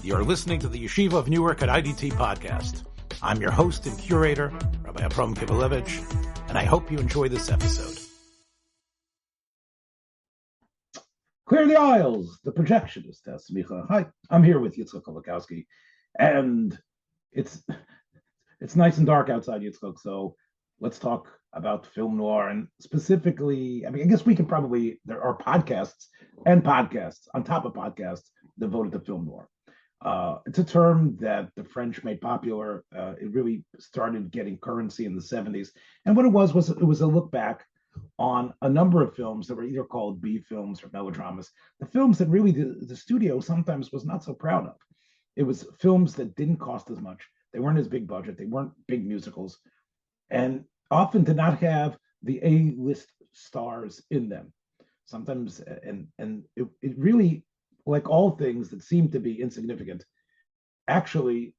You're listening to the Yeshiva of Newark at IDT podcast. I'm your host and curator, Rabbi Kivlevitz, and I hope you enjoy this episode. Clear the aisles, the Projectionist, Semicha. Hi, I'm here with Kolakowski, and it's nice and dark outside, Yitzchak, so let's talk about film noir, and specifically, I guess we can probably, there are podcasts on top of podcasts devoted to film noir. It's a term that the French made popular. It really started getting currency in the 70s. And what it was a look back on a number of films that were either called B films or melodramas, the films that really the studio sometimes was not so proud of. It was films that didn't cost as much. They weren't as big budget. They weren't big musicals, and often did not have the A-list stars in them. Sometimes, and it really, like all things that seem to be insignificant, actually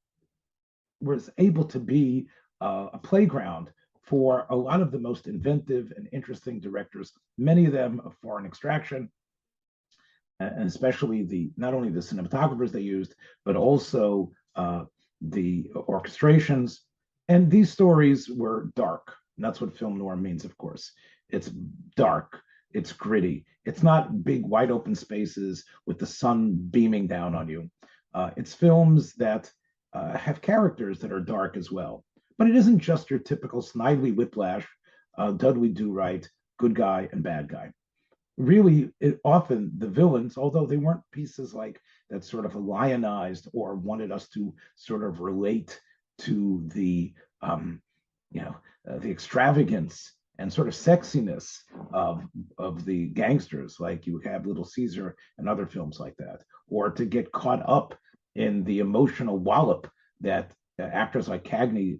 was able to be a playground for a lot of the most inventive and interesting directors, many of them of foreign extraction, and especially not only the cinematographers they used, but also the orchestrations. And these stories were dark. And that's what film noir means, of course. It's dark, it's gritty. It's not big, wide open spaces with the sun beaming down on you. It's films that have characters that are dark as well. But it isn't just your typical Snidely Whiplash, Dudley Do-Right, good guy and bad guy. Really, often the villains, although they weren't pieces like that sort of lionized or wanted us to sort of relate to the extravagance and sort of sexiness of the gangsters, like you have Little Caesar and other films like that, or to get caught up in the emotional wallop that actors like Cagney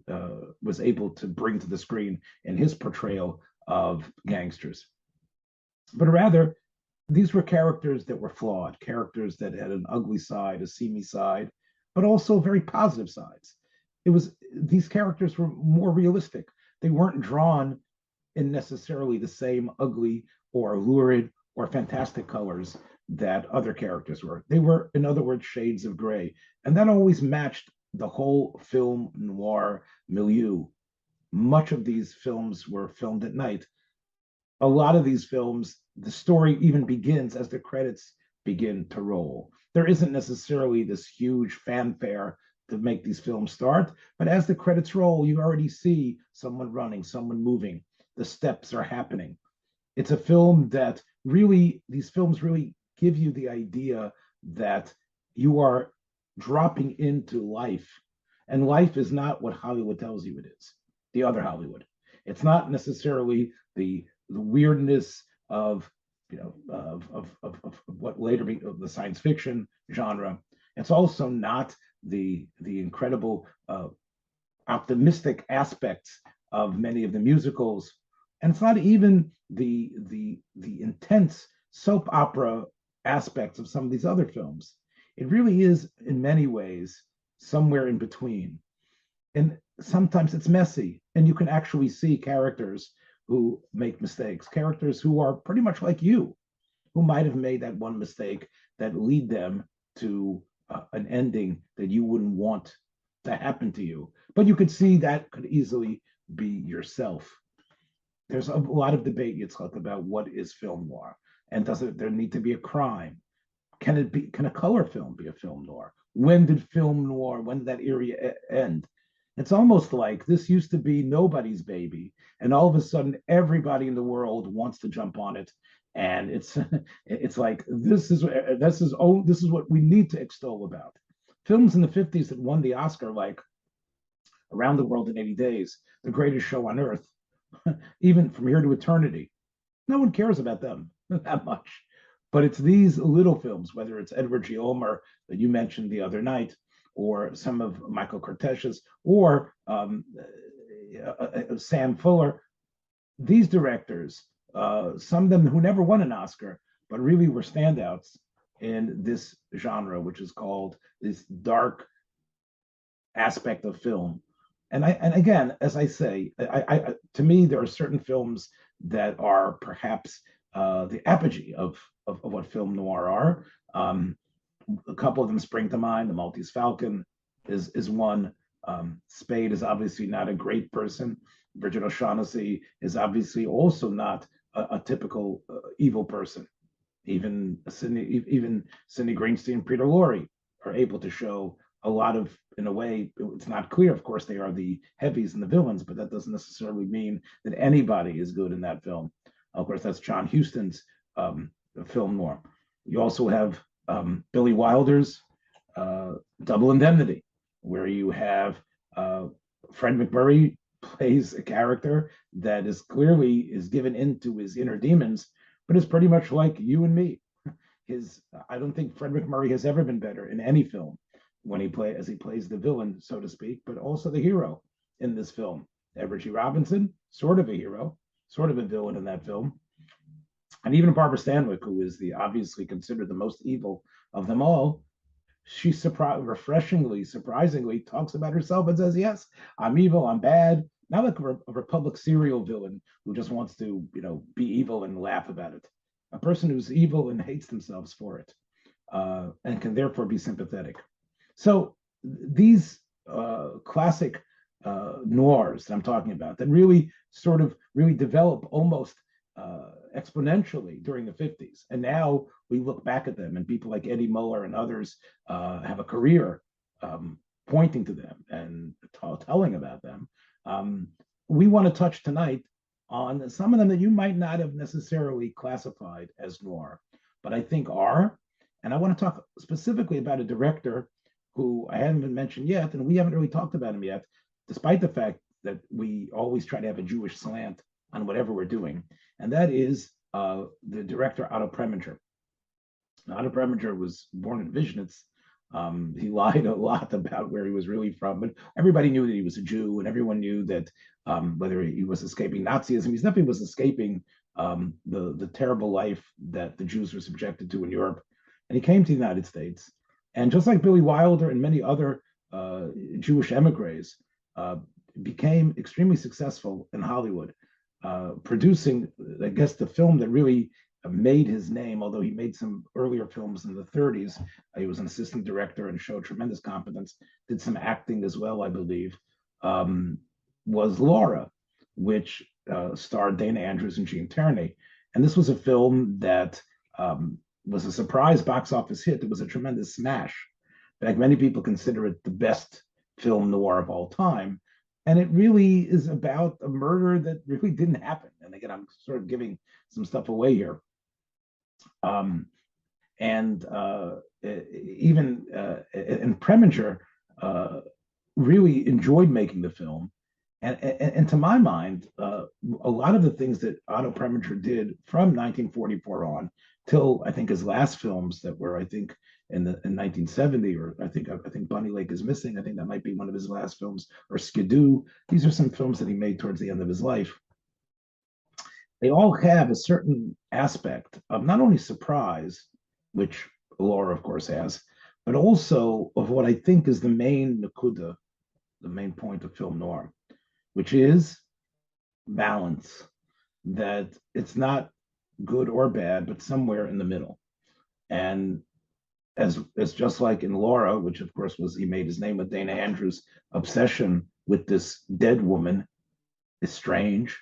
was able to bring to the screen in his portrayal of gangsters. But rather, these were characters that were flawed, characters that had an ugly side, a seamy side, but also very positive sides. These characters were more realistic. They weren't drawn in necessarily the same ugly or lurid or fantastic colors that other characters were. They were, in other words, shades of gray. And that always matched the whole film noir milieu. Much of these films were filmed at night. A lot of these films, the story even begins as the credits begin to roll. There isn't necessarily this huge fanfare to make these films start, but as the credits roll, you already see someone running, someone moving. The steps are happening. It's a film that these films really give you the idea that you are dropping into life, and life is not what Hollywood tells you it is. The other Hollywood. It's not necessarily the weirdness of what later became the science fiction genre. It's also not the incredible optimistic aspects of many of the musicals, and it's not even the intense soap opera aspects of some of these other films. It really is, in many ways, somewhere in between. And sometimes it's messy, and you can actually see characters who make mistakes, characters who are pretty much like you, who might have made that one mistake that lead them to an ending that you wouldn't want to happen to you. But you could see that could easily be yourself. There's a lot of debate, Yitzchak, about what is film noir, and does there need to be a crime? Can a color film be a film noir? When did that era end? It's almost like this used to be nobody's baby, and all of a sudden everybody in the world wants to jump on it, and it's like this is what we need to extol about. Films in the 50s that won the Oscar, like Around the World in 80 Days, The Greatest Show on Earth, even From Here to Eternity. No one cares about them that much. But it's these little films, whether it's Edward G. Ulmer that you mentioned the other night, or some of Michael Curtish's, or Sam Fuller. These directors, some of them who never won an Oscar, but really were standouts in this genre, which is called this dark aspect of film. And again, as I say, to me, there are certain films that are perhaps the apogee of what film noir are. a couple of them spring to mind. The Maltese Falcon is one. Spade is obviously not a great person. Bridget O'Shaughnessy is obviously also not a typical evil person. Even Sidney Greenstein, Peter Lorre are able to show a lot of, in a way, it's not clear. Of course, they are the heavies and the villains, but that doesn't necessarily mean that anybody is good in that film. Of course, that's John Huston's film noir. You also have Billy Wilder's Double Indemnity, where you have Fred MacMurray plays a character that is clearly given into his inner demons, but is pretty much like you and me. I don't think Fred MacMurray has ever been better in any film when he plays the villain, so to speak, but also the hero in this film. Everett G. Robinson, sort of a hero, sort of a villain in that film. And even Barbara Stanwyck, who is obviously considered the most evil of them all, she surprisingly talks about herself and says, yes, I'm evil, I'm bad. Not like a Republic serial villain who just wants to, be evil and laugh about it. A person who's evil and hates themselves for it, and can therefore be sympathetic. So these classic noirs that I'm talking about that really develop almost exponentially during the 50s. And now we look back at them, and people like Eddie Muller and others have a career pointing to them and telling about them. We want to touch tonight on some of them that you might not have necessarily classified as noir, but I think are. And I want to talk specifically about a director who I haven't been mentioned yet, and we haven't really talked about him yet, despite the fact that we always try to have a Jewish slant on whatever we're doing. And that is the director Otto Preminger. Otto Preminger was born in Višnitz. He lied a lot about where he was really from, but everybody knew that he was a Jew, and everyone knew that whether he was escaping Nazism, he definitely was escaping the terrible life that the Jews were subjected to in Europe. And he came to the United States. And just like Billy Wilder and many other Jewish emigres, became extremely successful in Hollywood, producing, I guess, the film that really made his name, although he made some earlier films in the 30s. He was an assistant director and showed tremendous competence, did some acting as well, I believe, was Laura, which starred Dana Andrews and Gene Tierney. And this was a film that was a surprise box office hit. It was a tremendous smash. In fact, many people consider it the best film noir of all time. And it really is about a murder that really didn't happen. And again, I'm sort of giving some stuff away here. And Preminger really enjoyed making the film. And to my mind, a lot of the things that Otto Preminger did from 1944 on till I think his last films that were, I think, in 1970, or I think Bunny Lake is Missing. I think that might be one of his last films, or Skidoo. These are some films that he made towards the end of his life. They all have a certain aspect of not only surprise, which Laura, of course, has, but also of what I think is the main nakuda, the main point of film noir, which is balance. That it's not good or bad, but somewhere in the middle. And as just like in Laura, which of course he made his name with Dana Andrews' obsession with this dead woman is strange.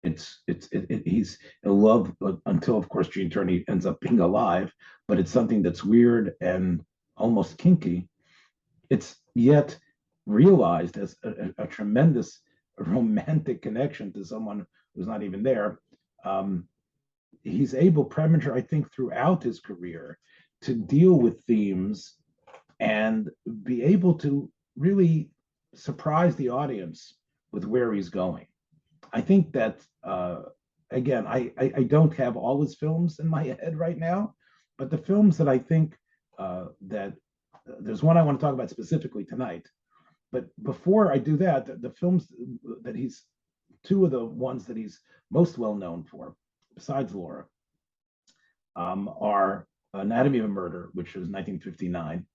He's in love until, of course, Gene Tierney ends up being alive, but it's something that's weird and almost kinky. It's yet realized as a tremendous romantic connection to someone who's not even there. He's able, Preminger, I think, throughout his career, to deal with themes and be able to really surprise the audience with where he's going. I think that, again, I don't have all his films in my head right now, but the films that I think that there's one I want to talk about specifically tonight. But before I do that, the films that two of the ones that he's most well known for, besides Laura, are Anatomy of a Murder, which was 1959.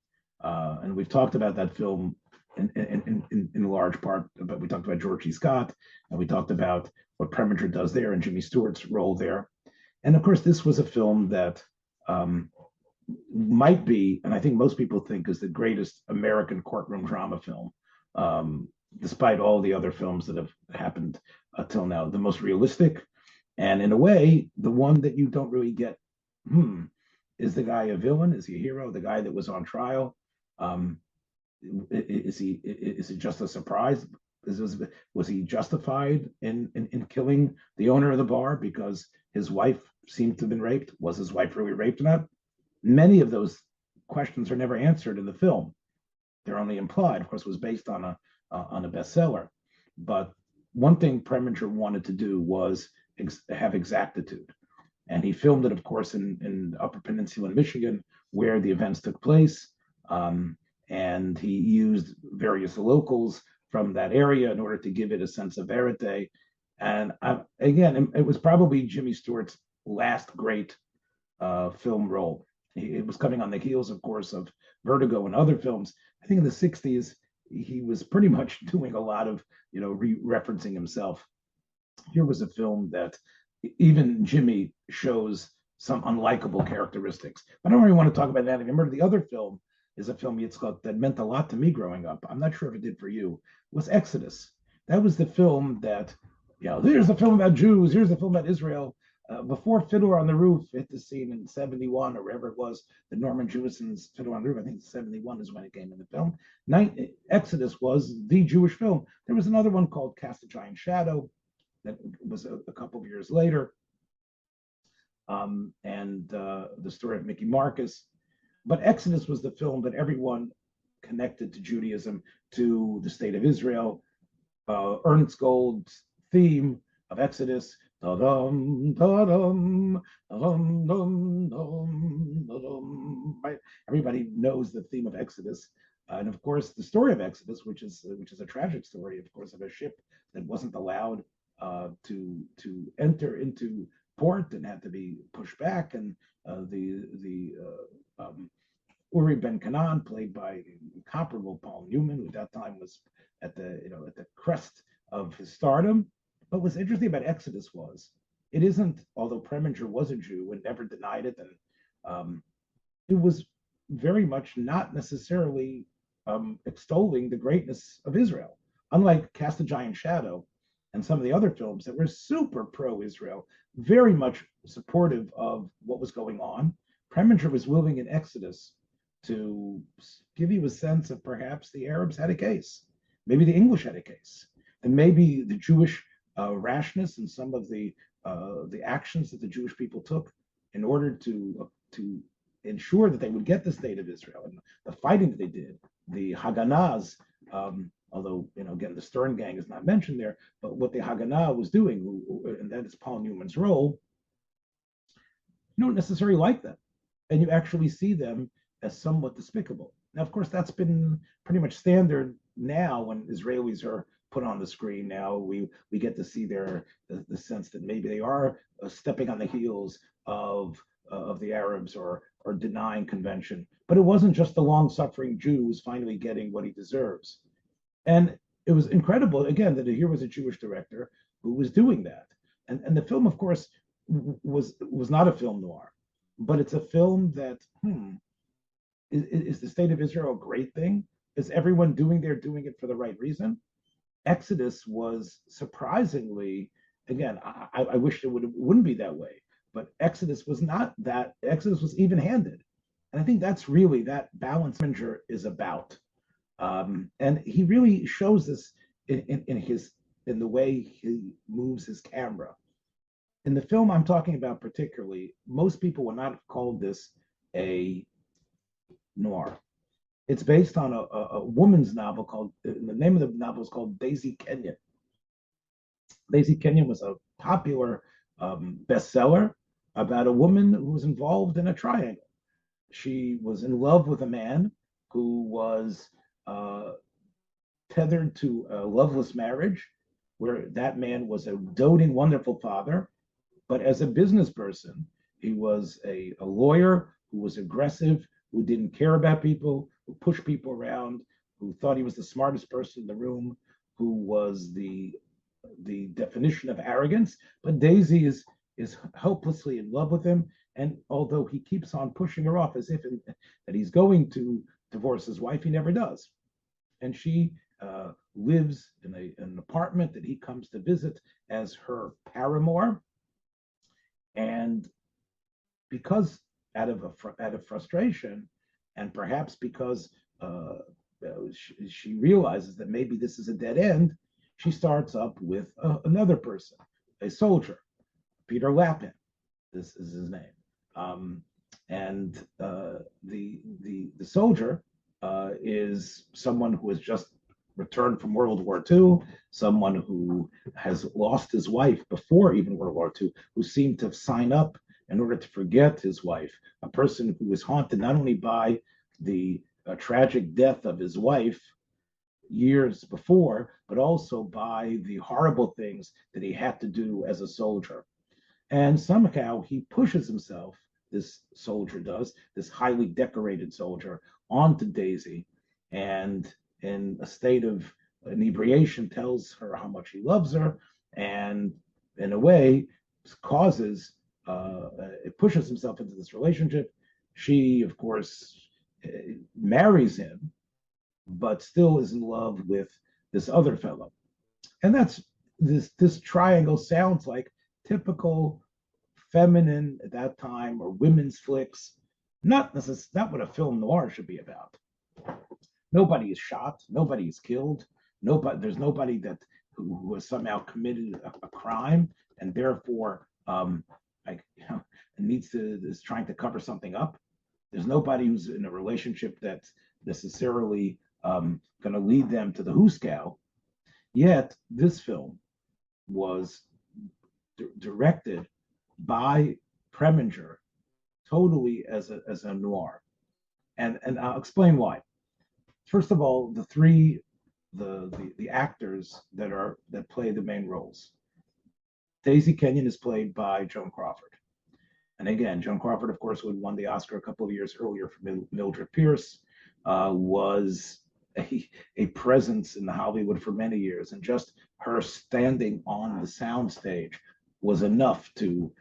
And we've talked about that film in large part, but we talked about George C. Scott, and we talked about what Preminger does there and Jimmy Stewart's role there. And of course, this was a film that might be, and I think most people think, is the greatest American courtroom drama film, despite all the other films that have happened till now. The most realistic, and in a way, the one that you don't really get. Is the guy a villain? Is he a hero? The guy that was on trial, is he just a surprise? Was he justified in killing the owner of the bar because his wife seemed to have been raped? Was his wife really raped or not? Many of those questions are never answered in the film. They're only implied. Of course, it was based on a bestseller. But one thing Preminger wanted to do was have exactitude. And he filmed it, of course, in the Upper Peninsula in Michigan, where the events took place. And he used various locals from that area in order to give it a sense of verite. And again, it was probably Jimmy Stewart's last great film role. It was coming on the heels, of course, of Vertigo and other films. I think in the 60s, he was pretty much doing a lot of, referencing himself. Here was a film that even Jimmy shows some unlikable characteristics. But I don't really want to talk about that. Remember, the other film is a film, Yitzchak, that meant a lot to me growing up. I'm not sure if it did for you. It was Exodus. That was the film that, here's a film about Jews, here's a film about Israel. Before Fiddler on the Roof hit the scene in 71 or wherever it was, the Norman Jewison's Fiddler on the Roof, I think 71 is when it came in the film. Exodus was the Jewish film. There was another one called Cast a Giant Shadow that was a couple of years later, and the story of Mickey Marcus. But Exodus was the film that everyone connected to Judaism, to the state of Israel. Ernst Gold's theme of Exodus, da-dum, da-dum, da-dum, dum, dum, da-dum, right? Everybody knows the theme of Exodus. And of course, the story of Exodus, which is a tragic story, of course, of a ship that wasn't allowed to enter into port and had to be pushed back, and Uri Ben Canaan, played by incomparable Paul Newman, who at that time was at the crest of his stardom. But what's interesting about Exodus was it isn't, although Preminger was a Jew and never denied it, and it was very much not necessarily extolling the greatness of Israel. Unlike Cast a Giant Shadow and some of the other films that were super pro-Israel, very much supportive of what was going on, Preminger was willing in Exodus to give you a sense of perhaps the Arabs had a case, maybe the English had a case, and maybe the Jewish rashness and some of the actions that the Jewish people took in order to ensure that they would get the state of Israel, and the fighting that they did, the Haganahs, although again the Stern Gang is not mentioned there, but what the Haganah was doing, and that is Paul Newman's role, you don't necessarily like them, and you actually see them as somewhat despicable. Now, of course, that's been pretty much standard now when Israelis are put on the screen. Now we get to see the sense that maybe they are stepping on the heels of the Arabs or denying convention. But it wasn't just the long-suffering Jew who's finally getting what he deserves. And it was incredible, again, that here was a Jewish director who was doing that. And the film, of course, was not a film noir, but it's a film that, is the state of Israel a great thing? Is everyone doing it for the right reason? Exodus was surprisingly, again, I wish it wouldn't be that way, but Exodus was not that. Exodus was even-handed. And I think that's really that balance Preminger is about. And he really shows this in the way he moves his camera. In the film I'm talking about particularly, most people would not have called this a noir. It's based on a woman's novel called, the name of the novel is called Daisy Kenyon. Daisy Kenyon was a popular bestseller about a woman who was involved in a triangle. She was in love with a man who was tethered to a loveless marriage, where that man was a doting, wonderful father, but as a business person, he was a lawyer who was aggressive, who didn't care about people, who pushed people around, who thought he was the smartest person in the room, who was the definition of arrogance. But Daisy is hopelessly in love with him. And although he keeps on pushing her off as if that he's going to divorce his wife, he never does. And she lives in an apartment that he comes to visit as her paramour. And because out of frustration, and perhaps because she realizes that maybe this is a dead end, she starts up with another person, a soldier, Peter Lapin. This is his name, and the soldier is someone who has just returned from World War II, someone who has lost his wife before even World War II, who seemed to sign up in order to forget his wife, a person who was haunted not only by the tragic death of his wife years before, but also by the horrible things that he had to do as a soldier. And somehow he pushes himself, this soldier does, this highly decorated soldier, onto Daisy, and in a state of inebriation tells her how much he loves her, and in a way causes, it pushes himself into this relationship. She, of course, marries him, but still is in love with this other fellow. And that's this triangle sounds like typical feminine at that time or women's flicks. Not what a film noir should be about. Nobody is shot, nobody is killed, there's nobody that who has somehow committed a crime and therefore is trying to cover something up. There's nobody who's in a relationship that's necessarily going to lead them to the hooskow. Yet this film was directed by Preminger totally as a noir, and I'll explain why. First of all, the actors that play the main roles. Daisy Kenyon is played by Joan Crawford. And again, Joan Crawford, of course, who had won the Oscar a couple of years earlier for Mildred Pierce, was a presence in Hollywood for many years. And just her standing on the soundstage was enough to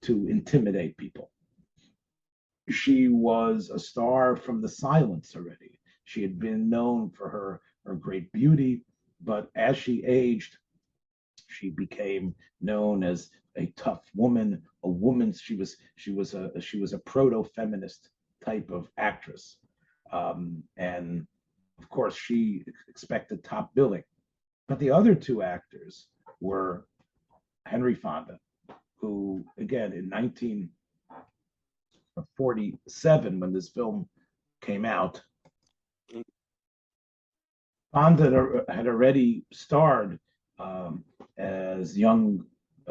intimidate people. She was a star from the silence already. She had been known for her great beauty, but as she aged, she became known as a tough woman, a woman. She was a proto-feminist type of actress, and of course she expected top billing. But the other two actors were Henry Fonda, who again in 1947, when this film came out, Fonda had already starred as young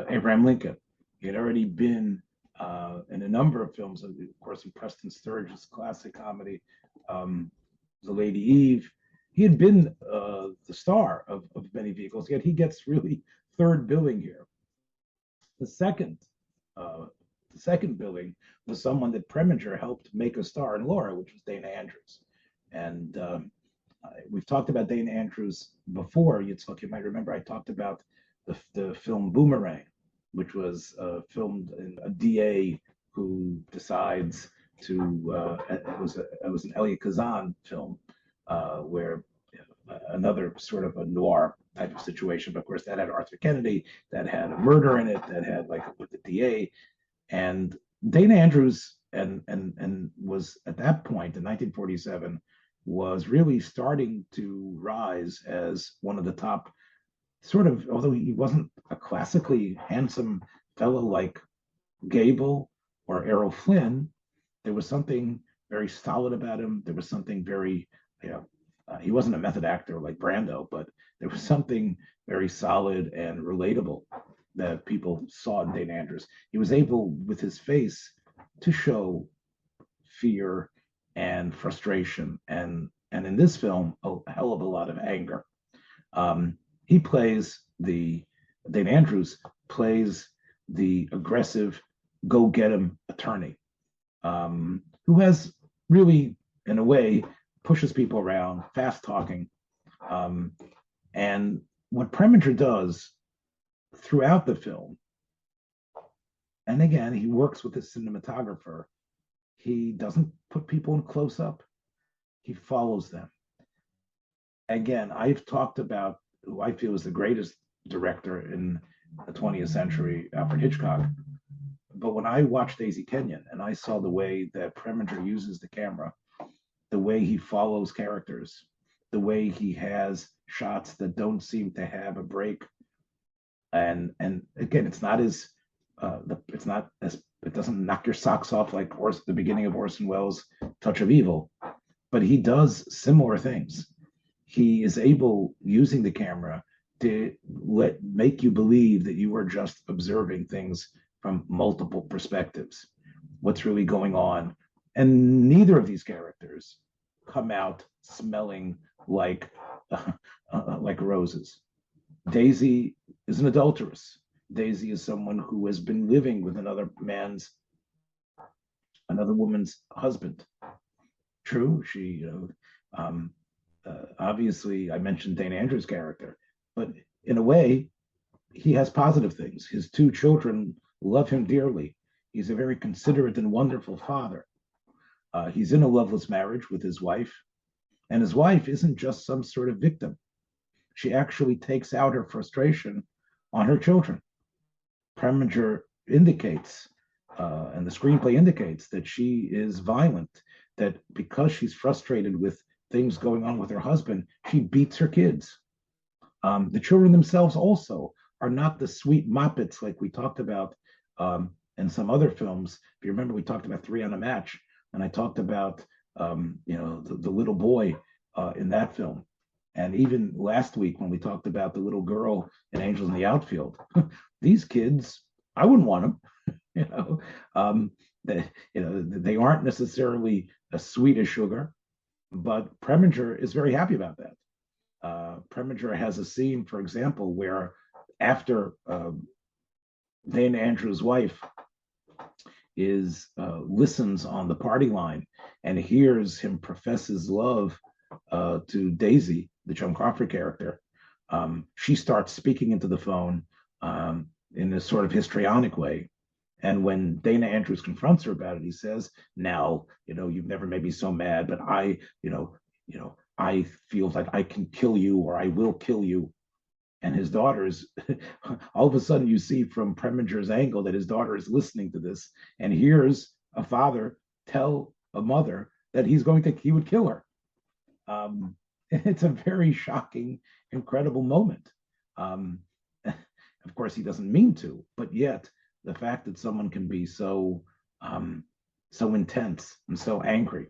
Abraham Lincoln. He had already been in a number of films, of course, in Preston Sturges' classic comedy, The Lady Eve. He had been the star of many vehicles, yet he gets really third billing here. The second billing was someone that Preminger helped make a star in Laura, which was Dana Andrews. And we've talked about Dana Andrews before. Yitzhak, you might remember I talked about the film Boomerang, which was filmed in a DA who decides to. It was an Elia Kazan film where another sort of a noir type of situation. But of course, that had Arthur Kennedy, that had a murder in it, that had like with the DA, and Dana Andrews and was at that point in 1947 was really starting to rise as one of the top sort of, although he wasn't a classically handsome fellow like Gable or Errol Flynn, there was something very solid about him. There was something very, he wasn't a method actor like Brando, but there was something very solid and relatable that people saw in Dana Andrews. He was able, with his face, to show fear and frustration, and in this film, a hell of a lot of anger. He plays Dana Andrews plays the aggressive, go-get-him attorney, who has really, in a way, pushes people around, fast-talking. And what Preminger does throughout the film And again, he works with a cinematographer. He doesn't put people in close up. He follows them. Again, I've talked about who I feel is the greatest director in the 20th century, Alfred Hitchcock. But when I watched Daisy Kenyon and I saw the way that Preminger uses the camera, the way he follows characters, the way he has shots that don't seem to have a break, and again, it's not as it doesn't knock your socks off like the beginning of Orson Welles' Touch of Evil, but he does similar things. He is able, using the camera, to make you believe that you are just observing things from multiple perspectives, what's really going on. And neither of these characters come out smelling like roses. Daisy is an adulteress. Daisy is someone who has been living with another woman's husband. True, she, obviously, I mentioned Dana Andrews' character, but in a way, he has positive things. His two children love him dearly. He's a very considerate and wonderful father. He's in a loveless marriage with his wife, and his wife isn't just some sort of victim. She actually takes out her frustration on her children. Preminger indicates, and the screenplay indicates, that she is violent, that because she's frustrated with things going on with her husband, she beats her kids. The children themselves also are not the sweet moppets like we talked about in some other films. If you remember, we talked about Three on a Match, and I talked about the little boy in that film. And even last week when we talked about the little girl in Angels in the Outfield, these kids, I wouldn't want them. They aren't necessarily as sweet as sugar, but Preminger is very happy about that. Preminger has a scene, for example, where after Dana Andrews' wife listens on the party line and hears him profess his love to Daisy, the Joan Crawford character, she starts speaking into the phone in a sort of histrionic way. And when Dana Andrews confronts her about it, he says, "Now, you've never made me so mad, but I feel like I can kill you, or I will kill you." And his daughter's, all of a sudden you see from Preminger's angle that his daughter is listening to this and hears a father tell a mother that he would kill her. It's a very shocking, incredible moment. Of course, he doesn't mean to, but yet the fact that someone can be so intense and so angry,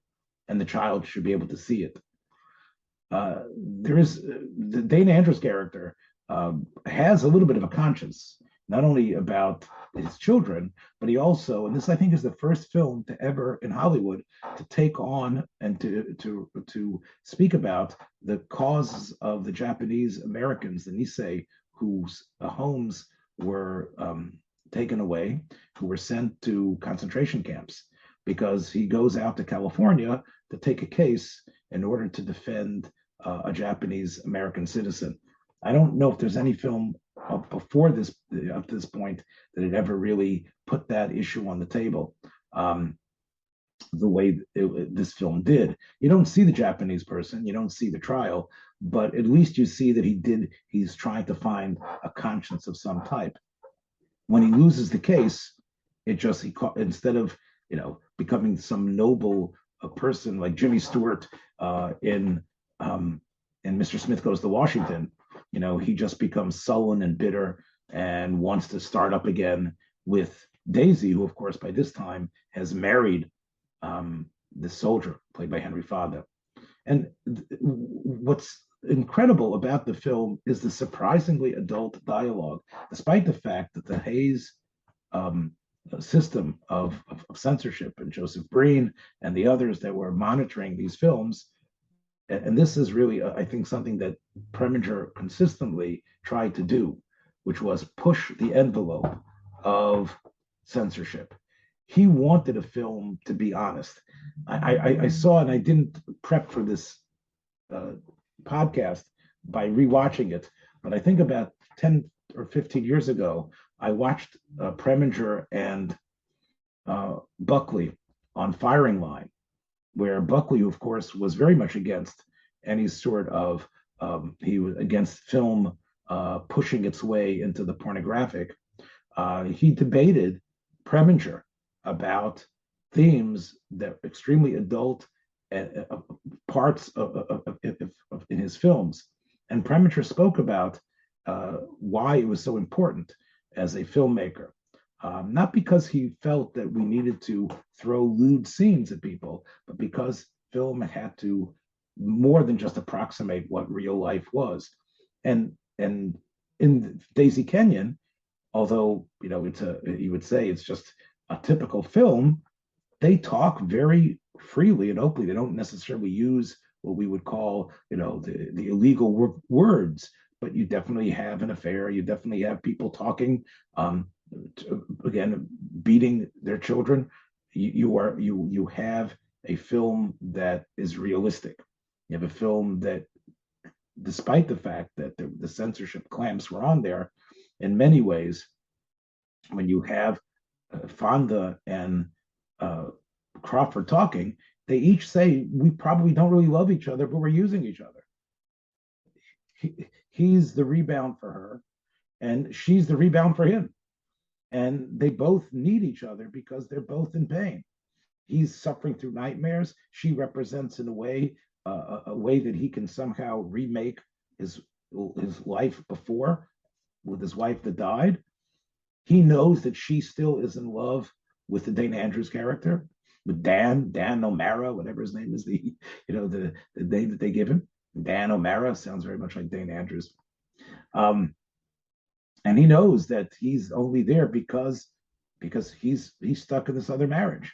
and the child should be able to see it. There is the Dana Andrews character has a little bit of a conscience, not only about his children, but he also, and this I think is the first film to ever in Hollywood to take on and to speak about the causes of the Japanese Americans, the Nisei, whose homes were taken away, who were sent to concentration camps, because he goes out to California to take a case in order to defend a Japanese American citizen. I don't know if there's any film before this, up to this point, that had ever really put that issue on the table the way this film did. You don't see the Japanese person, you don't see the trial, but at least you see that he's trying to find a conscience of some type. When he loses the case, instead of becoming some noble person like Jimmy Stewart in Mr. Smith Goes to Washington, he just becomes sullen and bitter and wants to start up again with Daisy, who, of course, by this time has married the soldier played by Henry Fonda. And what's incredible about the film is the surprisingly adult dialogue, despite the fact that the Hays system of censorship, and Joseph Breen and the others that were monitoring these films. And this is really, I think, something that Preminger consistently tried to do, which was push the envelope of censorship. He wanted a film to be honest. I saw, and I didn't prep for this podcast by rewatching it, but I think about 10 or 15 years ago, I watched Preminger and Buckley on Firing Line, where Buckley, of course, was very much against any sort of he was against film pushing its way into the pornographic. He debated Preminger about themes that are extremely adult parts in his films. And Preminger spoke about why it was so important as a filmmaker. Not because he felt that we needed to throw lewd scenes at people, but because film had to more than just approximate what real life was. And in Daisy Kenyon, although you would say it's just a typical film, they talk very freely and openly. They don't necessarily use what we would call the illegal words, but you definitely have an affair. You definitely have people talking. Again, beating their children. You have a film that is realistic. You have a film that, despite the fact that the censorship clamps were on there, in many ways, when you have Fonda and Crawford talking, they each say, we probably don't really love each other, but we're using each other. He's the rebound for her, and she's the rebound for him. And they both need each other because they're both in pain. He's suffering through nightmares. She represents, in a way that he can somehow remake his life before with his wife that died. He knows that she still is in love with the Dana Andrews character, with Dan O'Mara, whatever his name is, the name that they give him. Dan O'Mara sounds very much like Dana Andrews. And he knows that he's only there because he's stuck in this other marriage.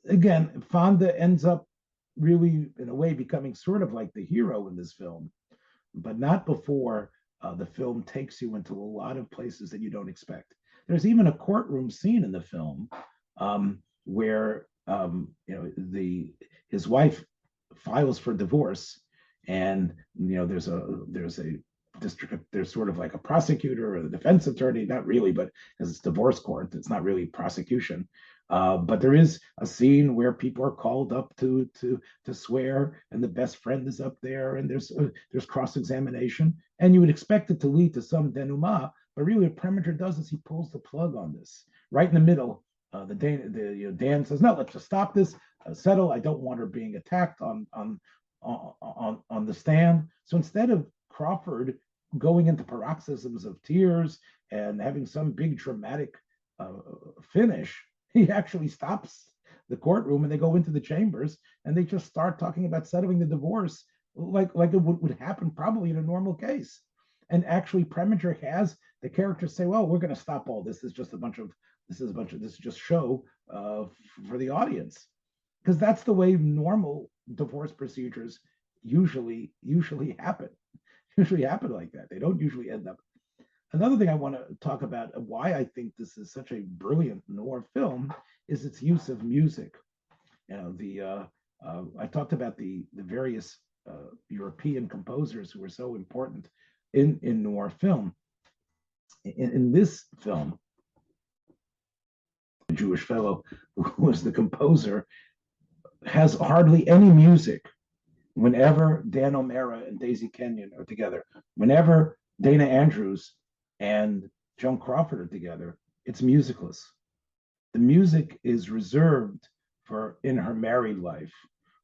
Again, Fonda ends up really, in a way, becoming sort of like the hero in this film, but not before the film takes you into a lot of places that you don't expect. There's even a courtroom scene in the film where his wife files for divorce, and there's a district, there's sort of like a prosecutor or the defense attorney, not really, but because it's divorce court, it's not really prosecution. But there is a scene where people are called up to swear, and the best friend is up there, and there's cross-examination, and you would expect it to lead to some denouement, but really what Preminger does is he pulls the plug on this right in the middle. Dan says, "No, let's just stop this, settle. I don't want her being attacked on the stand." So instead of Crawford going into paroxysms of tears and having some big dramatic finish, he actually stops the courtroom and they go into the chambers and they just start talking about settling the divorce like it would happen probably in a normal case. And actually, Preminger has the characters say, "Well, we're going to stop all this. This is just show for the audience," because that's the way normal divorce procedures usually happen. Usually happen like that. They don't usually end up. Another thing I want to talk about why I think this is such a brilliant noir film is its use of music. I talked about the various European composers who were so important in noir film. In this film, a Jewish fellow who was the composer has hardly any music whenever Dan O'Mara and Daisy Kenyon are together. Whenever Dana Andrews and Joan Crawford are together, it's musicless. The music is reserved for in her married life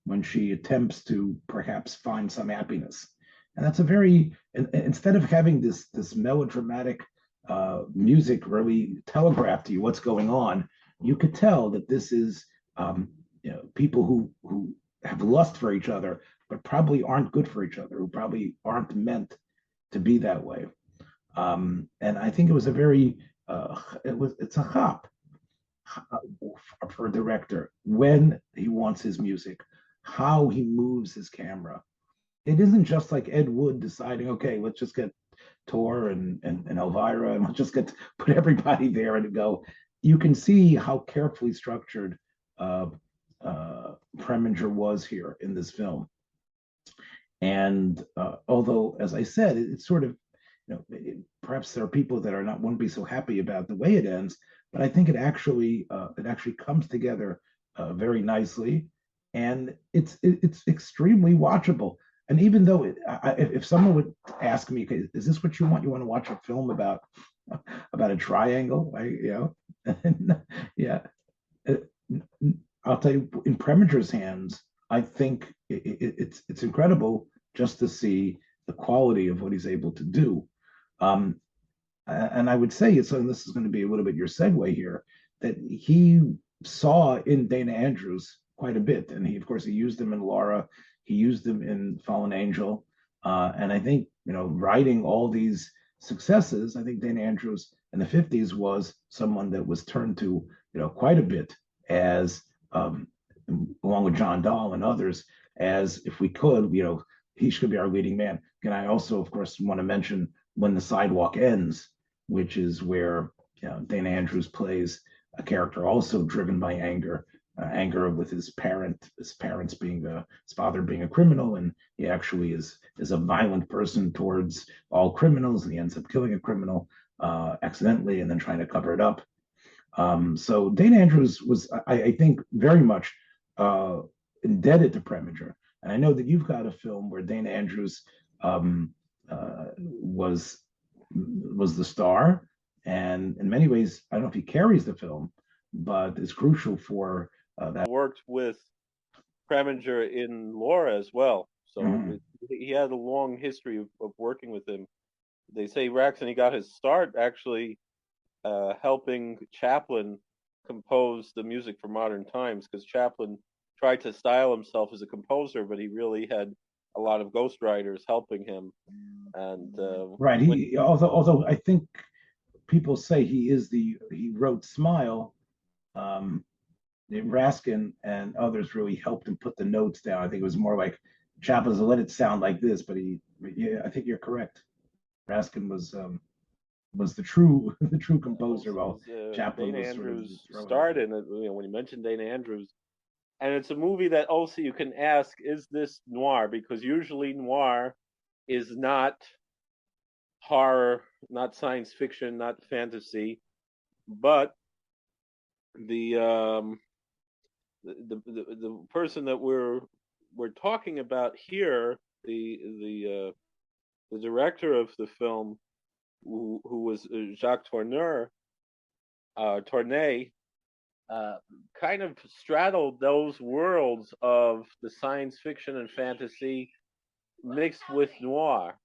when she attempts to perhaps find some happiness. And that's a very, instead of having this melodramatic music really telegraph to you what's going on, you could tell that this is people who have lust for each other, but probably aren't good for each other, who probably aren't meant to be that way. And I think it was a very, it's a hop for a director when he wants his music, how he moves his camera. It isn't just like Ed Wood deciding, okay, let's just get Tor and Elvira and let's just put everybody there and go. You can see how carefully structured Preminger was here in this film. And although, as I said, it's sort of perhaps there are people that won't be so happy about the way it ends, but I think it actually comes together very nicely, and it's extremely watchable. And even though if someone would ask me, "Okay, is this what you want? You want to watch a film about a triangle?" Yeah. Uh, I'll tell you, in Preminger's hands, I think it's incredible just to see the quality of what he's able to do. Um, and I would say, so and this is going to be a little bit your segue here, that he saw in Dana Andrews quite a bit, and of course, he used him in Laura, he used him in Fallen Angel, and I think writing all these successes, I think Dana Andrews in the '50s was someone that was turned to quite a bit as along with John Dahl and others, as if we could, he should be our leading man. And I also, of course, want to mention When the Sidewalk Ends, which is where Dana Andrews plays a character also driven by anger with his parents being his father being a criminal, and he actually is a violent person towards all criminals, and he ends up killing a criminal accidentally and then trying to cover it up. So Dana Andrews was, I think, very much indebted to Preminger. And I know that you've got a film where Dana Andrews was the star, and in many ways, I don't know if he carries the film, but it's crucial for that. Worked with Preminger in Laura as well, so he had a long history of working with him. They say Raxon, he got his start actually helping Chaplin compose the music for Modern Times, because Chaplin tried to style himself as a composer, but he really had a lot of ghostwriters helping him. And right, he although I think people say he wrote Smile. Raskin and others really helped him put the notes down. I think it was more like Chaplin's let it sound like this, but I think you're correct. Raskin was the true composer, while Chaplin Dana was Andrews sort of started. When you mentioned Dana Andrews, and it's a movie that also you can ask, is this noir? Because usually noir is not horror, not science fiction, not fantasy, but the person that we're talking about here, the director of the film, who was Jacques Torner, kind of straddled those worlds of the science fiction and fantasy mixed with noir.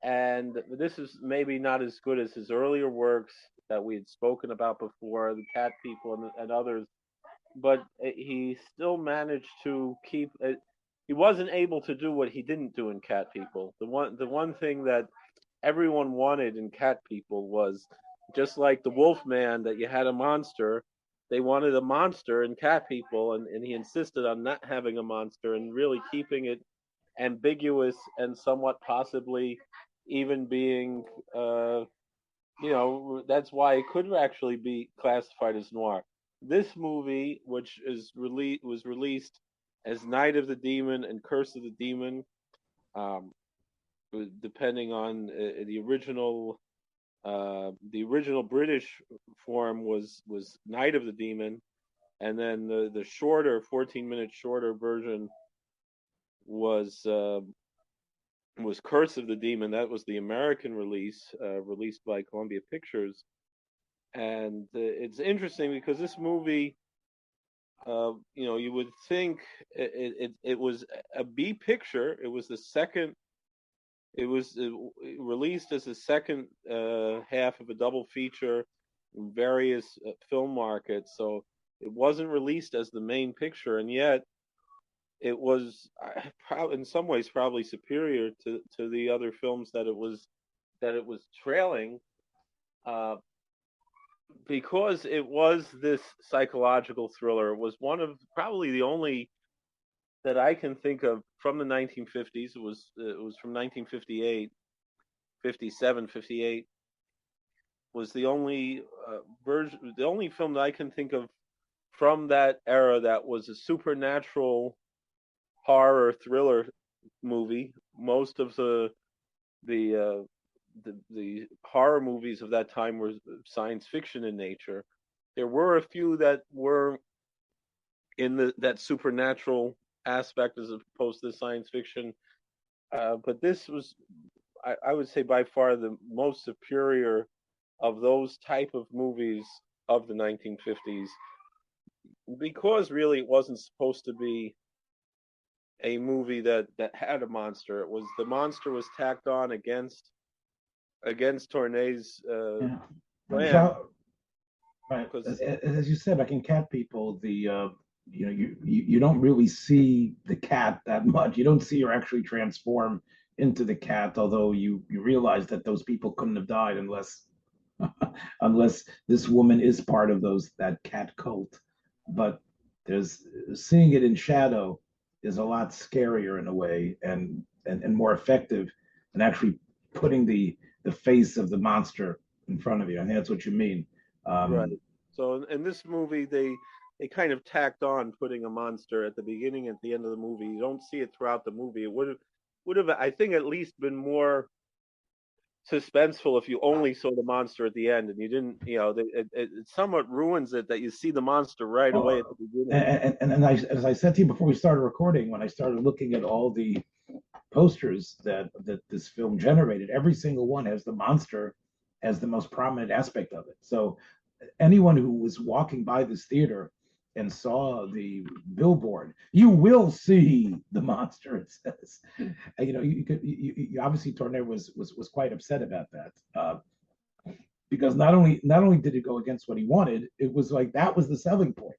And this is maybe not as good as his earlier works that we had spoken about before, The Cat People and others, but he still managed to keep it. He wasn't able to do what he didn't do in Cat People. The one thing that everyone wanted in Cat People was, just like the Wolfman, that you had a monster. They wanted a monster in Cat People, and he insisted on not having a monster and really keeping it ambiguous and somewhat possibly even being, that's why it could actually be classified as noir. This movie, which was released as Night of the Demon and Curse of the Demon, depending on the original British form was Night of the Demon, and then the shorter 14-minute shorter version was Curse of the Demon. That was the American release, released by Columbia Pictures. And it's interesting because this movie, you would think it was a B picture. It was the second. It was released as the second half of a double feature in various film markets. So it wasn't released as the main picture, and yet it was in some ways probably superior to the other films that it was trailing, because it was this psychological thriller. It was one of probably the only that I can think of from the 1950s. It was from 1958, 57, 58 was the only version, the only film that I can think of from that era that was a supernatural horror thriller movie. Most of the the horror movies of that time were science fiction in nature. There were a few that were in that supernatural aspect as opposed to science fiction, but this was, I would say, by far the most superior of those type of movies of the 1950s, because really it wasn't supposed to be a movie that had a monster. It was, the monster was tacked on against Tourneur's plan. So, right. As you said, like in Cat People, you don't really see the cat that much. You don't see her actually transform into the cat, although you realize that those people couldn't have died unless this woman is part of that cat cult. But seeing it in shadow is a lot scarier in a way, and more effective than actually putting the face of the monster in front of you. I think that's what you mean. Right. So in this movie, they kind of tacked on putting a monster at the beginning and at the end of the movie. You don't see it throughout the movie. It would have, I think, at least been more suspenseful if you only saw the monster at the end and you didn't, it somewhat ruins it that you see the monster right away at the beginning. And as I said to you before we started recording, when I started looking at all the posters that this film generated, every single one has the monster as the most prominent aspect of it. So anyone who was walking by this theater and saw the billboard, you will see the monster, it says. You obviously, Tourneur was quite upset about that, because not only did it go against what he wanted, it was like that was the selling point.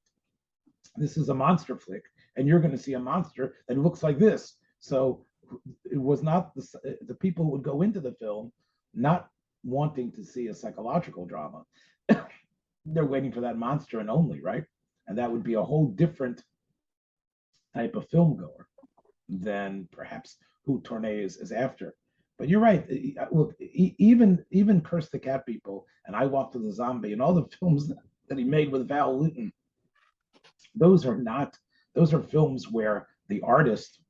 This is a monster flick, and you're going to see a monster that looks like this. So it was not the people who would go into the film not wanting to see a psychological drama. They're waiting for that monster and only, right? And that would be a whole different type of film goer than perhaps who Tourneur is after. But you're right. Look, even Curse the Cat People and I Walked with a Zombie and all the films that he made with Val Lewton, those are films where the artist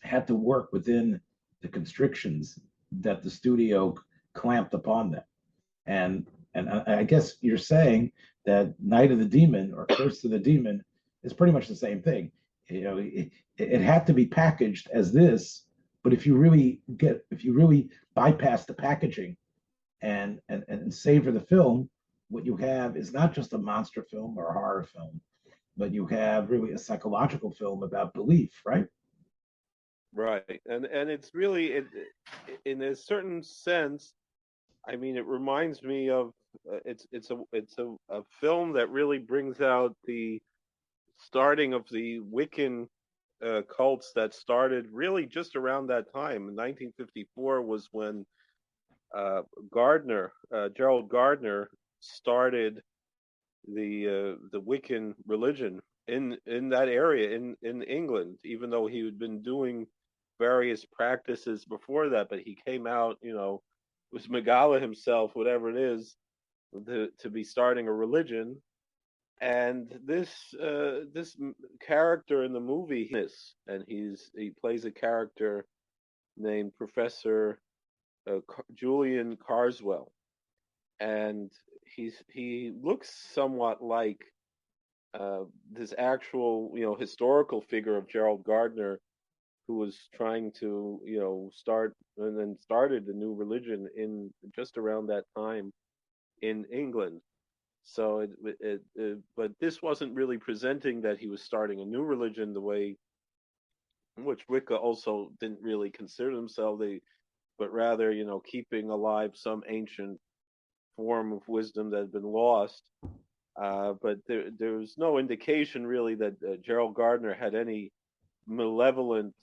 had to work within the constrictions that the studio clamped upon them. And I guess you're saying that Night of the Demon or Curse of the Demon is pretty much the same thing. It had to be packaged as this, but if you really bypass the packaging and savor the film, what you have is not just a monster film or a horror film, but you have really a psychological film about belief, right? Right, and it's really, in a certain sense, I mean, it reminds me of it's a film that really brings out the starting of the Wiccan cults that started really just around that time. In 1954 was when Gerald Gardner started the Wiccan religion in that area in England, even though he had been doing various practices before that, but he came out, was Megala himself, whatever it is, to be starting a religion. And this character in the movie, and he plays a character named Professor Julian Carswell, and he looks somewhat like this actual historical figure of Gerald Gardner, who was trying to start and then started the new religion in just around that time in England. So but this wasn't really presenting that he was starting a new religion the way in which Wicca also didn't really consider themselves, but rather keeping alive some ancient form of wisdom that had been lost. But there was no indication really that Gerald Gardner had any malevolent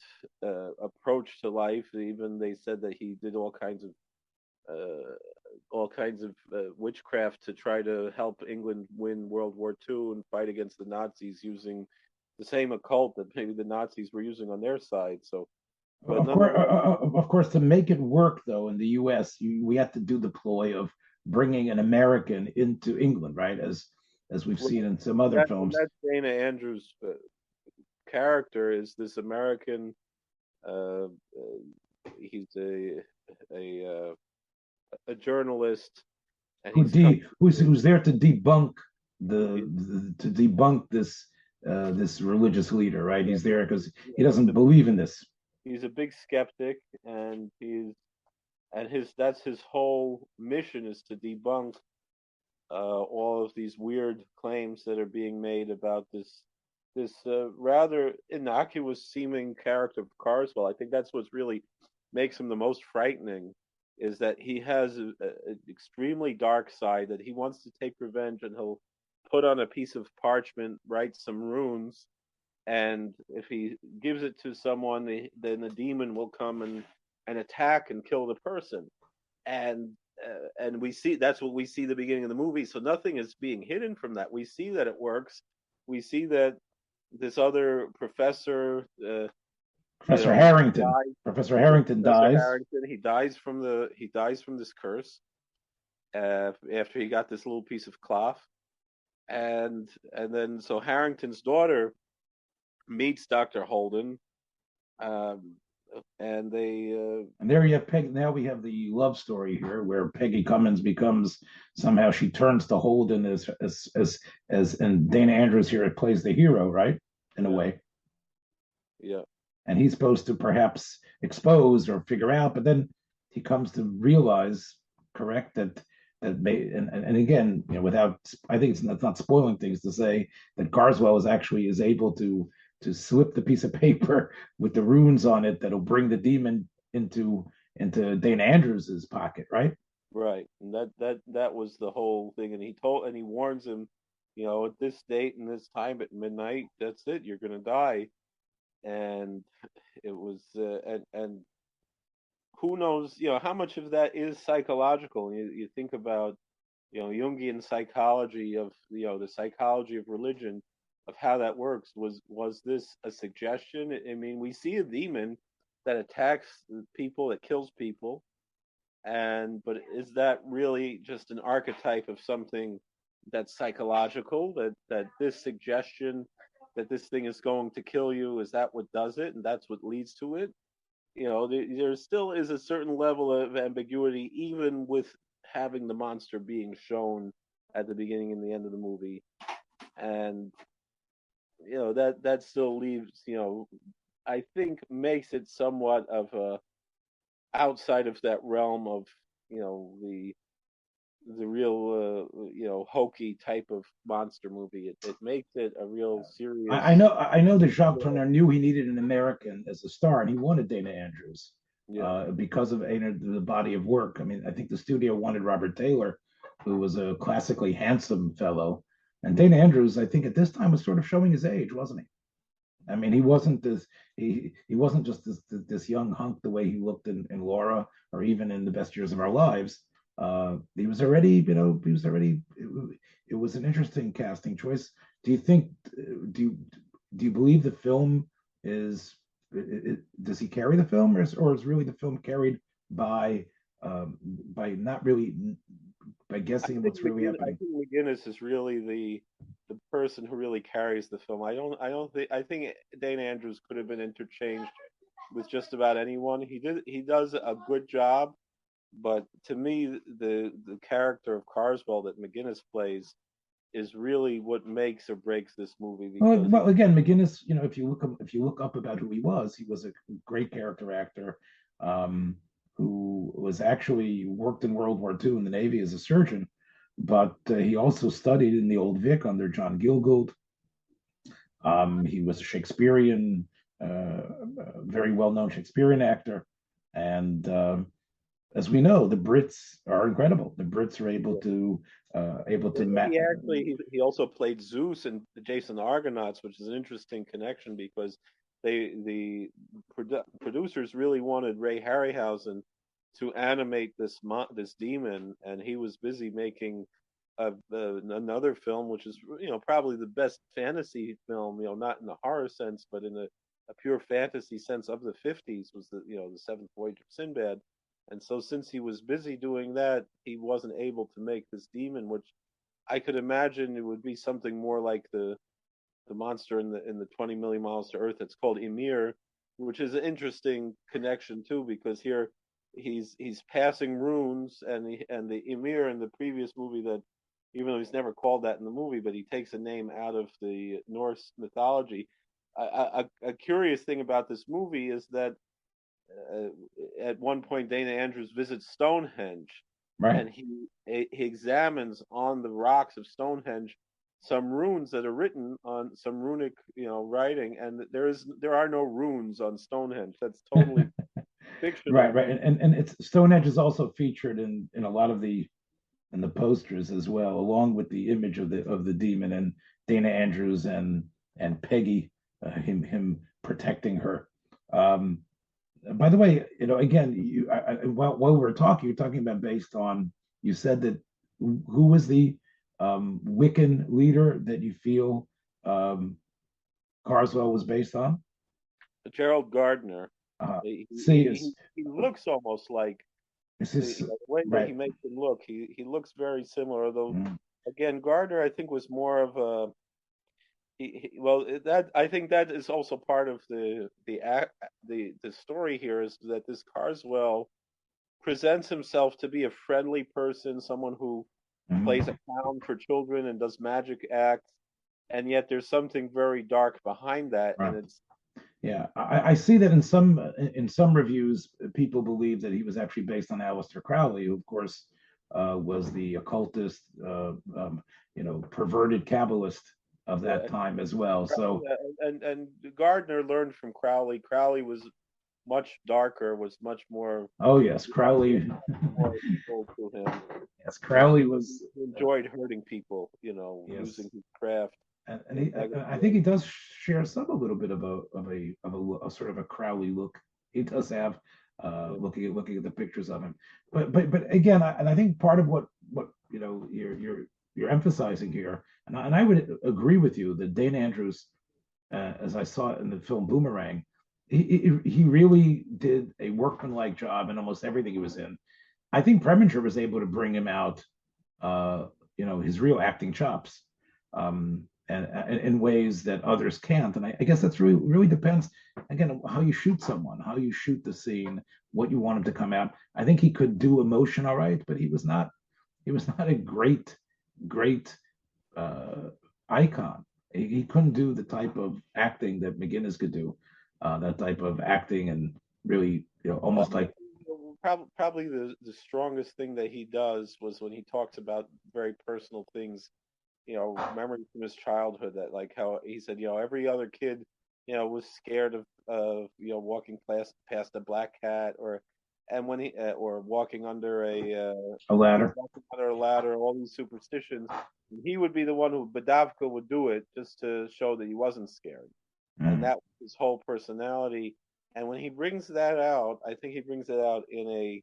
approach to life. Even they said that he did all kinds of witchcraft to try to help England win World War II and fight against the Nazis using the same occult that maybe the Nazis were using on their side. So, of course, to make it work though in the U.S., we have to do the ploy of bringing an American into England, right? As we've seen in some other films. That's Dana Andrews' character is this American he's a journalist, and who's there to debunk this religious leader, right? He's there because he doesn't believe in this. He's a big skeptic, and that's his whole mission, is to debunk all of these weird claims that are being made about this rather innocuous seeming character of Carswell. I think that's what really makes him the most frightening, is that he has an extremely dark side, that he wants to take revenge, and he'll put on a piece of parchment, write some runes, and if he gives it to someone, then the demon will come and attack and kill the person. And we see that's what we see the beginning of the movie. So nothing is being hidden from that. We see that it works. We see that this other professor, Professor Harrington dies. He dies from this curse after he got this little piece of cloth, and then so Harrington's daughter meets Dr. Holden, and there you have Peggy. Now we have the love story here, where Peggy Cummins becomes, somehow she turns to Holden as and Dana Andrews here plays the hero, right, in a way. Yeah. And he's supposed to perhaps expose or figure out, but then he comes to realize, correct, that again, without, I think it's not spoiling things to say that Carswell is able to slip the piece of paper with the runes on it that'll bring the demon into Dana Andrews's pocket, right? Right, and that was the whole thing. And he warns him, at this date and this time at midnight, that's it, you're gonna die. And it was and who knows, how much of that is psychological. You think about, Jungian psychology of, the psychology of religion, of how that works. Was this a suggestion? I mean, we see a demon that attacks people, that kills people, but is that really just an archetype of something that's psychological? That this suggestion that this thing is going to kill you, is that what does it, and that's what leads to it? There still is a certain level of ambiguity, even with having the monster being shown at the beginning and the end of the movie, and that still leaves, I think makes it somewhat of a outside of that realm of, the real hokey type of monster movie. It makes it a real serious. I know that Jacques Torner knew he needed an American as a star, and he wanted Dana Andrews, because of the body of work. I mean, I think the studio wanted Robert Taylor, who was a classically handsome fellow, and Dana Andrews, I think at this time, was sort of showing his age, wasn't he? I mean, he wasn't just this young hunk the way he looked in Laura, or even in The Best Years of Our Lives. He was already, it was an interesting casting choice. Do you think, do you believe the film does he carry the film, or is really the film carried by not really, by guessing what's really happening? I think McGinnis is really the person who really carries the film. I think Dana Andrews could have been interchanged with just about anyone. He does a good job. But to me, the character of Carswell that McGinnis plays is really what makes or breaks this movie. Well, again, McGinnis, if you look up about who he was a great character actor, who was actually worked in World War II in the Navy as a surgeon, but he also studied in the Old Vic under John Gielgud. He was a Shakespearean, very well-known Shakespearean actor, and as we know, the Brits are incredible. The Brits are able to he also played Zeus in the Jason Argonauts, which is an interesting connection, because the producers really wanted Ray Harryhausen to animate this demon, and he was busy making another film, which is probably the best fantasy film, not in the horror sense, but in a pure fantasy sense of the 50s, was the Seventh Voyage of Sinbad. And so since he was busy doing that, he wasn't able to make this demon, which I could imagine it would be something more like the monster in the 20 Million Miles to Earth. It's called Ymir, which is an interesting connection too, because here he's passing runes, and the Emir in the previous movie, that even though he's never called that in the movie, but he takes a name out of the Norse mythology. A curious thing about this movie is that at one point Dana Andrews visits Stonehenge, Right. and he examines on the rocks of Stonehenge some runes that are written on some runic, writing, and there are no runes on Stonehenge. That's totally fictional. Right. And it's Stonehenge is also featured in a lot of the posters as well, along with the image of the demon and Dana Andrews and Peggy, him protecting her. By the way, again, while we were talking, you're talking about based on. You said that who was the Wiccan leader that you feel Carswell was based on? Gerald Gardner. He looks almost like the way that he makes him look. He looks very similar, though. Again, Gardner, I think, was more of a. I think that is also part of the story here, is that this Carswell presents himself to be a friendly person, someone who plays a clown for children and does magic acts, and yet there's something very dark behind that, and it's. Yeah, I see that in some reviews, people believe that he was actually based on Aleister Crowley, who of course was the occultist, perverted Kabbalist of that time as well. So and Gardner learned from Crowley. Crowley was much darker, was much more. Oh yes, Crowley. More to him. Yes, Crowley was. He enjoyed hurting people, using his craft. And I think he does share a little bit of a sort of a Crowley look. He does have looking at the pictures of him. But again, I think part of what you're emphasizing here, and I would agree with you that Dana Andrews, as I saw it in the film Boomerang, he really did a workmanlike job in almost everything he was in. I think Preminger was able to bring him out, his real acting chops. And in ways that others can't. And I guess that's really depends, again, on how you shoot someone, how you shoot the scene, what you want him to come out. I think he could do emotion all right, but he was not a great icon. He couldn't do the type of acting that McGinnis could do, that type of acting, and really, almost like. Probably the strongest thing that he does was when he talks about very personal things, memories from his childhood, that like how he said, every other kid, was scared of walking past a black cat, or walking under a ladder. Walking under a ladder, all these superstitions. And he would be the one who Badavka would do it just to show that he wasn't scared. And that was his whole personality. And when he brings that out, I think he brings it out in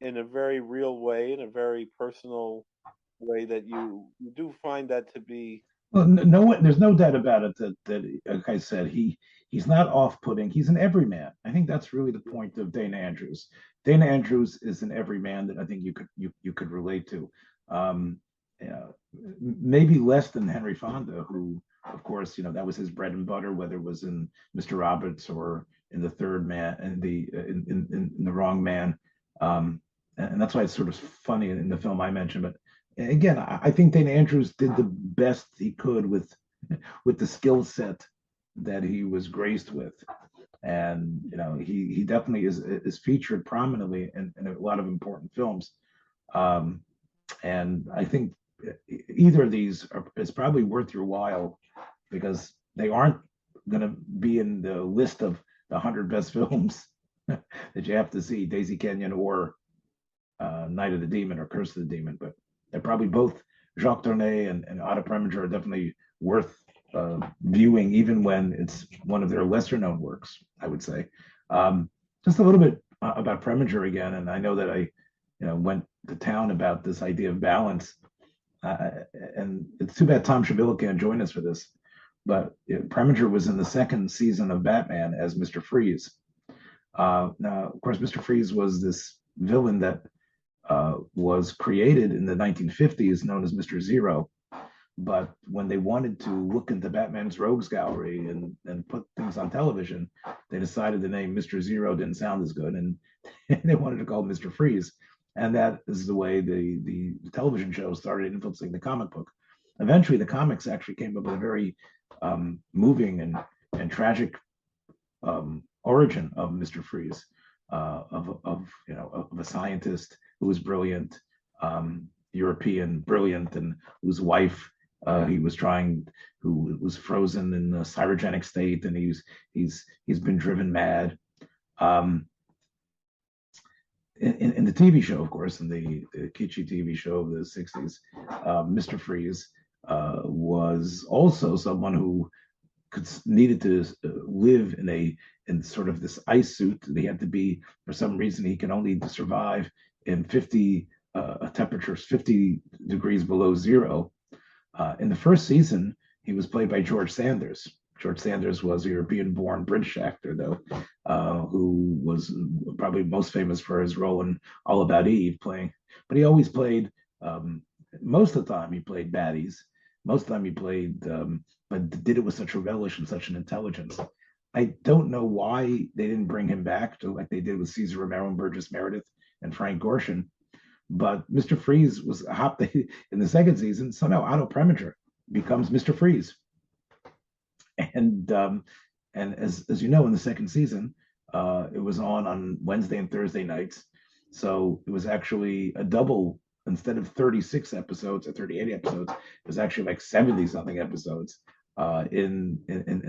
a very real way, in a very personal way, that you do find that to be. Well, there's no doubt about it that like I said, he's not off-putting. He's an everyman. I think that's really the point of Dana Andrews. Dana Andrews is an everyman that I think you could relate to. Maybe less than Henry Fonda, who, of course, that was his bread and butter, whether it was in Mr. Roberts or in The Third Man, and in The Wrong Man. And that's why it's sort of funny in the film I mentioned, but. Again, I think Dana Andrews did the best he could with the skill set that he was graced with, and he definitely is featured prominently in a lot of important films, and I think either of these is probably worth your while, because they aren't going to be in the list of the 100 best films that you have to see, Daisy Kenyon or Night of the Demon or Curse of the Demon, but. They're probably both. Jacques Torner and Otto Preminger are definitely worth viewing, even when it's one of their lesser known works, I would say. Just a little bit about Preminger again, and I know that I went to town about this idea of balance, and it's too bad Tom Shabilla can't join us for this, but Preminger was in the second season of Batman as Mr. Freeze. Now, of course, Mr. Freeze was this villain that was created in the 1950s, known as Mr. Zero, But when they wanted to look into Batman's rogues gallery and put things on television, they decided the name Mr. Zero didn't sound as good, and they wanted to call him Mr. Freeze. And that is the way the television show started influencing the comic book. Eventually, the comics actually came up with a very moving and tragic origin of Mr. Freeze, of a scientist who was brilliant, European, brilliant, and whose wife who was frozen in a cryogenic state, and he's been driven mad. In the TV show, of course, in the kitschy TV show of the 60s, Mr. Freeze was also someone who needed to live in sort of this ice suit. He had to be, for some reason, he can only survive in 50 temperatures, 50 degrees below zero. In the first season, he was played by George Sanders. George Sanders was a European-born British actor, though, who was probably most famous for his role in All About Eve, but he always played, most of the time he played baddies. Most of the time he played, but did it with such a relish and such an intelligence. I don't know why they didn't bring him back like they did with Caesar Romero and Burgess Meredith and Frank Gorshin. But Mr. Freeze was hot in the second season. Somehow Otto Preminger becomes Mr. Freeze. And as you know, in the second season, it was on Wednesday and Thursday nights. So it was actually a double. Instead of 36 episodes or 38 episodes, it was actually like 70 something episodes in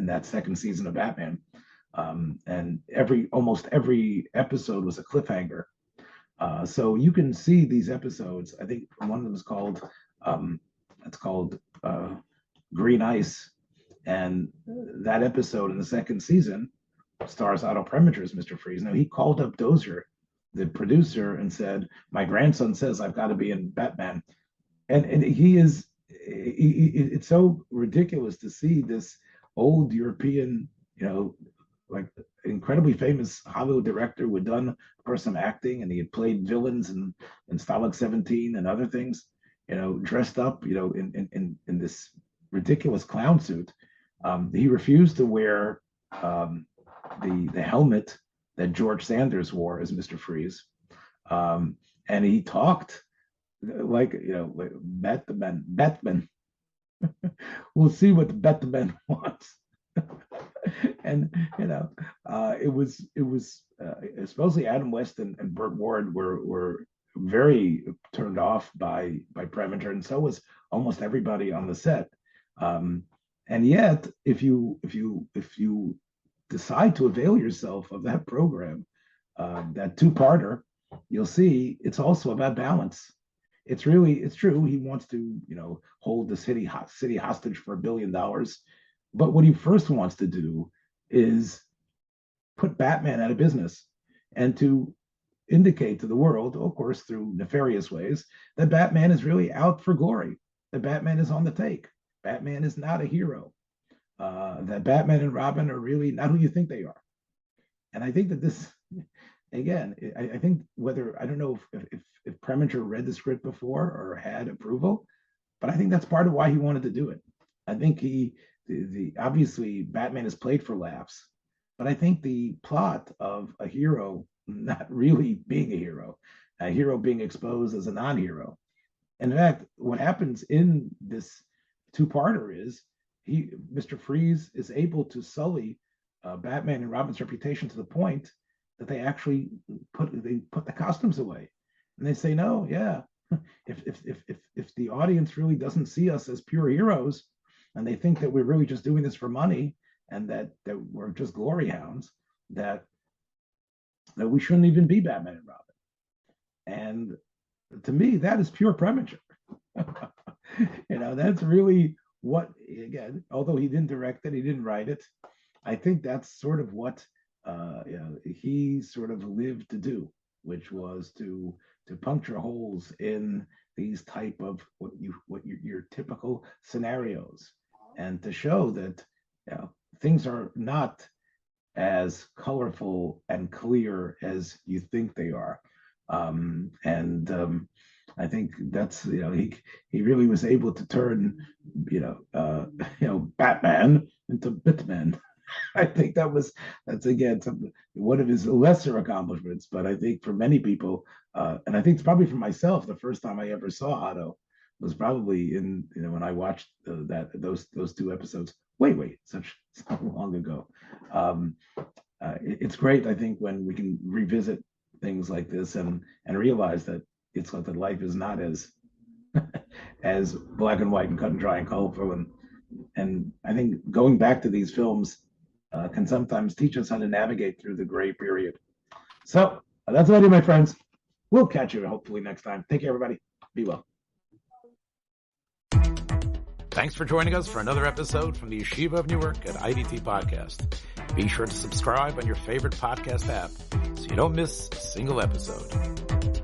that second season of Batman. And almost every episode was a cliffhanger. So you can see these episodes. I think one of them is called Green Ice, and that episode in the second season stars Otto Preminger as Mr. Freeze. Now, he called up Dozier, the producer, and said, "My grandson says I've got to be in Batman," and it's so ridiculous to see this old European, like incredibly famous Hollywood director who had done, of course, some acting, and he had played villains in Stalag 17 and other things, dressed up, in this ridiculous clown suit. He refused to wear the helmet that George Sanders wore as Mr. Freeze, and he talked like Batman. We'll see what the Batman wants. And it was supposedly Adam West and Burt Ward were very turned off by Preminger, and so was almost everybody on the set. And yet, if you decide to avail yourself of that program, that two-parter, you'll see it's also about balance. It's true. He wants to, hold the city hostage for $1 billion. But what he first wants to do is put Batman out of business and to indicate to the world, of course, through nefarious ways, that Batman is really out for glory, that Batman is on the take. Batman is not a hero, that Batman and Robin are really not who you think they are. And I think that this, again, I think I don't know if Preminger read the script before or had approval, but I think that's part of why he wanted to do it. I think obviously Batman is played for laughs, but I think the plot of a hero not really being a hero being exposed as a non-hero. In fact, what happens in this two-parter is Mr. Freeze is able to sully Batman and Robin's reputation to the point that they actually put the costumes away, and they say, no, yeah, if the audience really doesn't see us as pure heroes, and they think that we're really just doing this for money, and that we're just glory hounds, that we shouldn't even be Batman and Robin. And to me, that is pure Preminger. That's really what, again, although he didn't direct it, he didn't write it, I think that's sort of what he sort of lived to do, which was to puncture holes in these type of your typical scenarios, and to show that things are not as colorful and clear as you think they are. I think that's he really was able to turn Batman into Bitman. I think that's again one of his lesser accomplishments. But I think for many people, and I think it's probably for myself, the first time I ever saw Otto was probably in when I watched those two episodes. Wait, so long ago. It's great, I think, when we can revisit things like this and realize that it's like that life is not as as black and white and cut and dry and colorful. And I think going back to these films can sometimes teach us how to navigate through the gray period. So that's about it, my friends. We'll catch you hopefully next time. Take care, everybody. Be well. Thanks for joining us for another episode from the Yeshiva of Newark at IDT Podcast. Be sure to subscribe on your favorite podcast app so you don't miss a single episode.